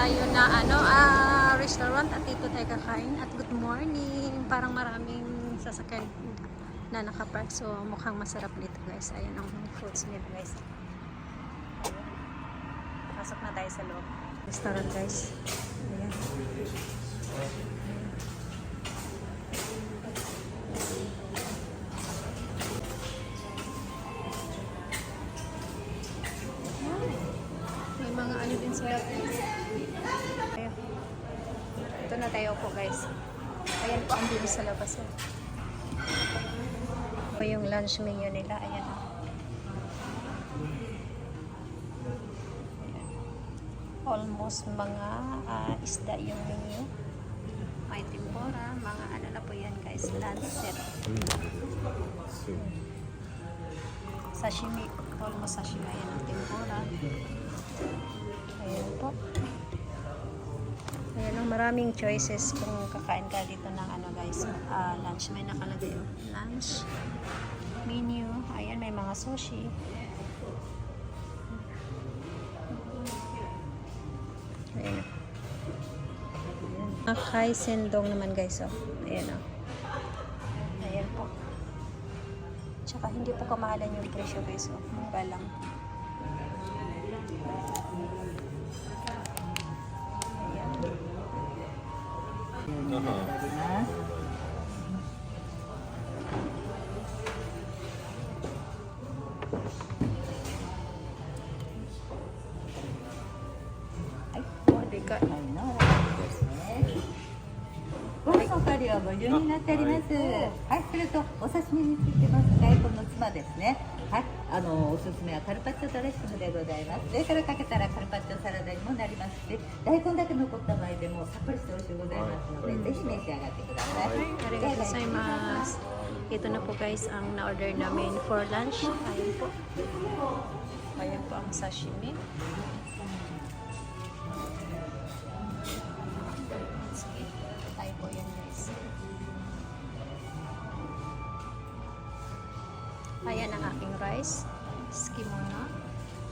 tayo na restaurant at dito tayo kakain. At good morning. Parang maraming sasakyan na nakapark. So mukhang masarap dito guys. Ayan ang foods nila guys. Pasok na tayo sa loob. Restaurant guys. Ayan. May mga ano din sila. Ayan. Ito na tayo po guys. Ayan po ang view sa labas. Ito yung lunch menu nila. Ayan. Almost mga isda yung menu. May tempura, mga ano na po yan guys, lunch set. Sashimi, almost sashimi. Ayan ang tempura. Ayan po. Ayan ang maraming choices kung kakain ka dito ng ano guys, lunch. May nakalagay yung lunch menu. Ayan, may mga sushi. Ayan. Kai Sendong naman guys. Oh. Ayan o. Ayan po. Tsaka hindi po kamahalan yung presyo guys. Oh. Mura lang. Ayan.はい、おかわりはご利用になっております。はい、それとお刺身についてます大根のつまですね。はい、おすすめはカルパッチョドレッシングでございます。上からかけたらカルパッチョサラダにもなりますし、大根だけ残った場合でもさっぱりして美味しいございますので、ぜひ召し上がってください。Arigatou gozaimasu. Ito na po guys ang na-order namin for lunch. Ayan po. Ayan po ang sashimi. Tayo po yan guys. Ayan ang aking rice, skimona,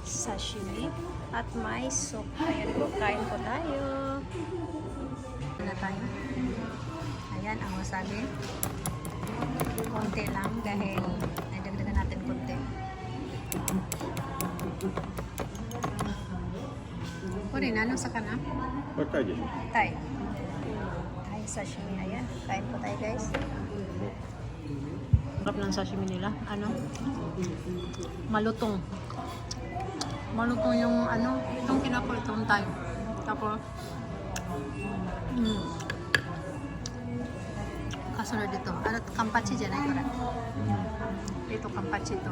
sashimi, at may soup. Ayan po, kain po tayo. Ayan na tayo. Ayan ang wasabi. Konti lang dahil nagdagdagan natin konti. Kuri, nanong sa kana? Tay. Tay. Tay sashimi. Ayan, kain po tayo guys. Sarap ng sashimi nila. Ano? Malutong. Malutong yung ano, itong kinapol, itong Thai. Tapos, kasunod dito. Ano, kampachi dyan ay kurat. Dito, kampachi ito.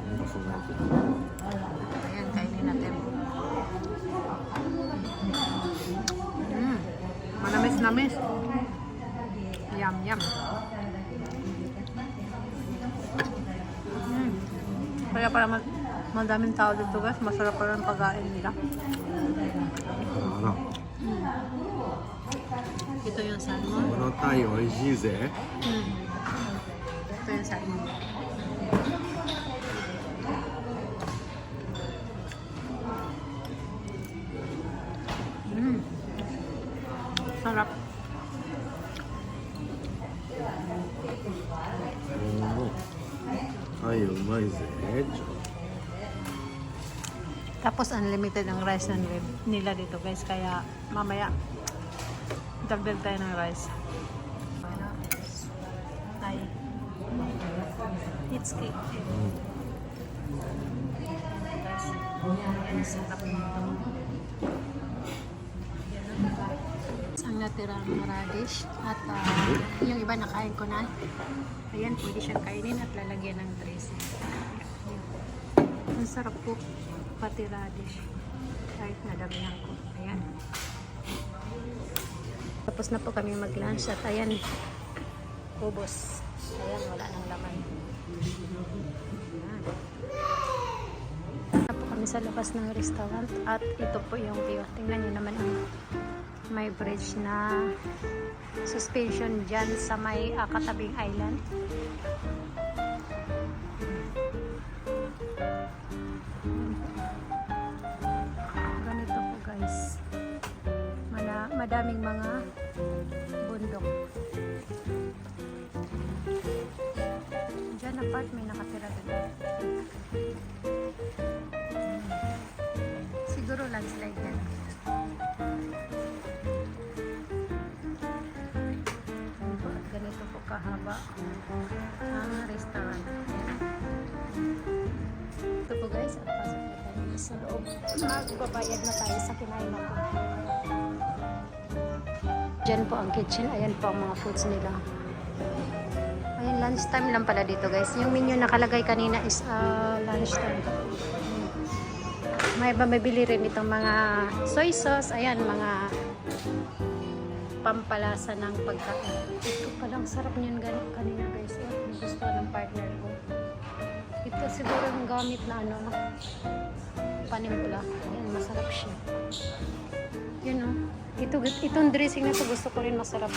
Ayan, kainin natin. Manamis-namis. Yum, yum. Kaya para madaming tao dito guys, masarap pa rin pagkain nila. Ito yung salmon. このタイ美味しいぜ。 Ito yung salmon. Sarap. Ay, umayぜ。 Tapos unlimited ang rice nila dito guys, kaya mamaya dagdag tayo ng rice. Ay, it's cake. Guys, yan, sarap nito. Ang natirang radish at yung iba nakain ko na. Ayan, pwede siyang kainin at lalagyan ng dressing. Ang sarap po, pati radish. Kahit nadamihan ko. Ayan. Tapos na po kami mag-lunch at ayan, ubos. Ayan, wala nang laman. Ayan. Na po kami sa labas ng restaurant at ito po yung view. Tingnan nyo naman ang may bridge na suspension dyan sa may katabing island. Ganito po guys. madaming mga bundok. Diyan na part may nakatira doon. Siguro landslide yan. Ganito po kahaba ang restaurant. Ito po guys, at pasok na tayo sa loob. Magbabayad na tayo sa kinain natin. Diyan po ang kitchen. Ayan po ang mga foods nila. Ayan, lunchtime lang pala dito guys. Yung menu nakalagay kanina is lunchtime. May bumibili rin itong mga soy sauce. Ayan, mga pampalasa ng pagkain. Ito palang sarap niyan kanina guys. Gusto ng partner ko. Ito siguro yung gamit na ano, panimpla. Ayan, masarap siya. Yun o. Itong dressing na to gusto ko rin masarap.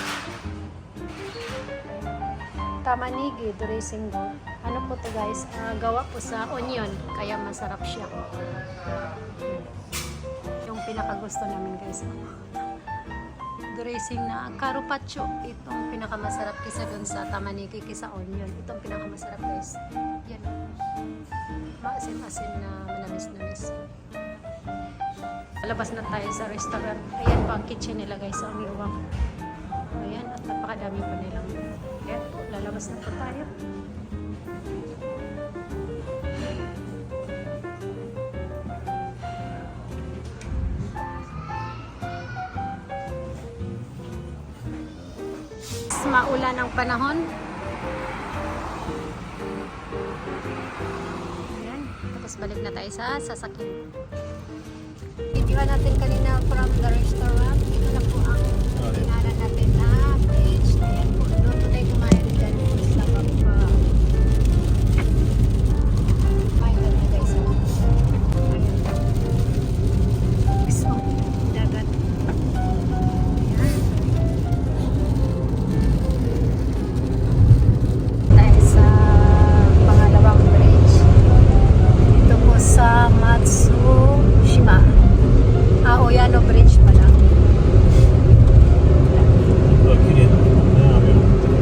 Tamanigi dressing ko. Ano po to guys? Gawa po sa onion. Kaya masarap siya. Yung pinakagusto namin guys. Dressing na carpaccio. Itong pinakamasarap kisa dun sa tamanigi kisa onion. Itong pinakamasarap guys. Yan. Maasim-asim na manamis-namis. Labas na tayo sa restaurant. Ayan po ang kitchen nila guys. Ang iwang. Ayan. At napakadami pa nilang. Ayan po. Lalabas na po tayo. Maulan ang panahon. Ayan. Tapos balik na tayo sa sasakyan. Videoan natin kanina from the restaurant. Ito na po ang tingnan natin na bridge. Ayan po. Doon po tayo kumain dyan po sa baba. Kumain na guys. Ayan. So, dagat. Ayan. Tayo sa pangalawang bridge. Dito po sa Matsushima. Oyano Bridge pala. 綺麗だね、雨も降ってる。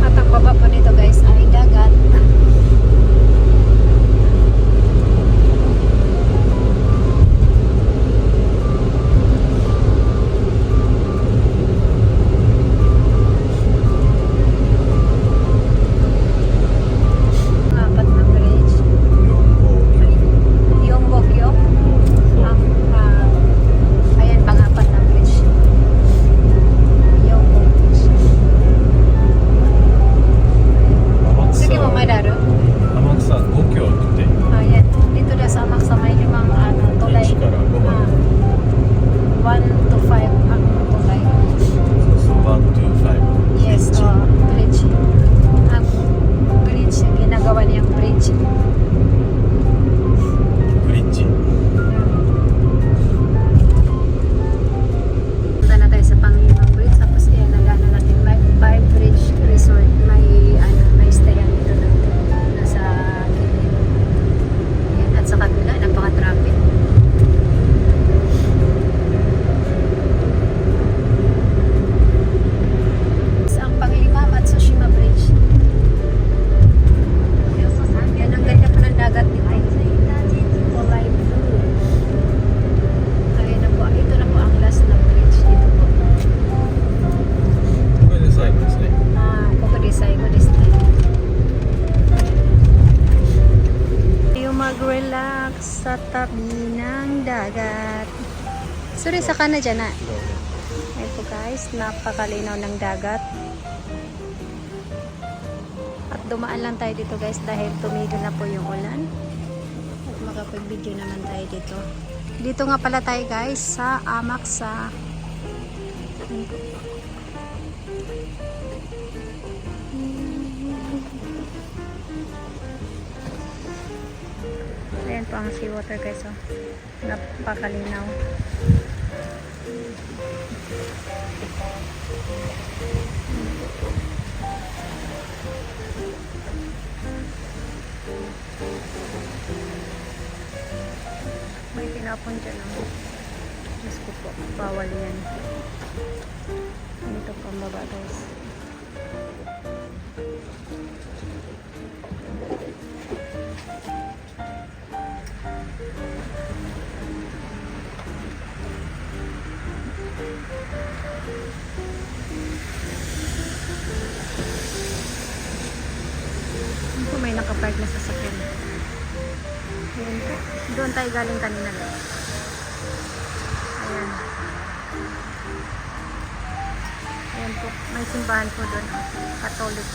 At ang baba po nito guys ay dagat. Apat na bridge. Yung Bokyo. Ayan, pang-apat na bridge. Yung bridge. Sige mo, Madaro. 天草5キロって Ayan, dito na sa Amak sa may limang tulay. 1から5まで 1 to 5 ang tulay. そう1 to 5 Yes, bridge. Ang bridge, ginagawa niyang bridge. ブリッジ Punta na tayo sa panglimang bridge. Tapos kaya nagana natin may bridge resort. May stayan dito natin. Nasa gilid. Yan. At sa kabila, napaka-traffic. Ang panglima, Matsushima Bridge. Yan ang ganda po ng dagat dito. Kulay blue. Ayun na po. Ito na po ang last na bridge dito po. これで最後ですね ここで最後ですね。Yung mag-relax sa tabi ng dagat. Sorry, saka na dyan na. Ayun po guys, napakalinaw ng dagat. At dumaan lang tayo dito guys dahil tumigil na po yung ulan. At makapag-video naman tayo dito. Dito nga pala tayo guys sa Amaksa. Ayun po. po ang seawater guys. Oh. Napakalinaw. May tinapon dyan. Oh. Diyos ko po. Bawal yan. Dito po ang baba guys. Ito may nakapark na sasakyan. Ayan po. Doon tayo galing kanina guys. Ayan. Ayan po. May simbahan po doon. Catholic.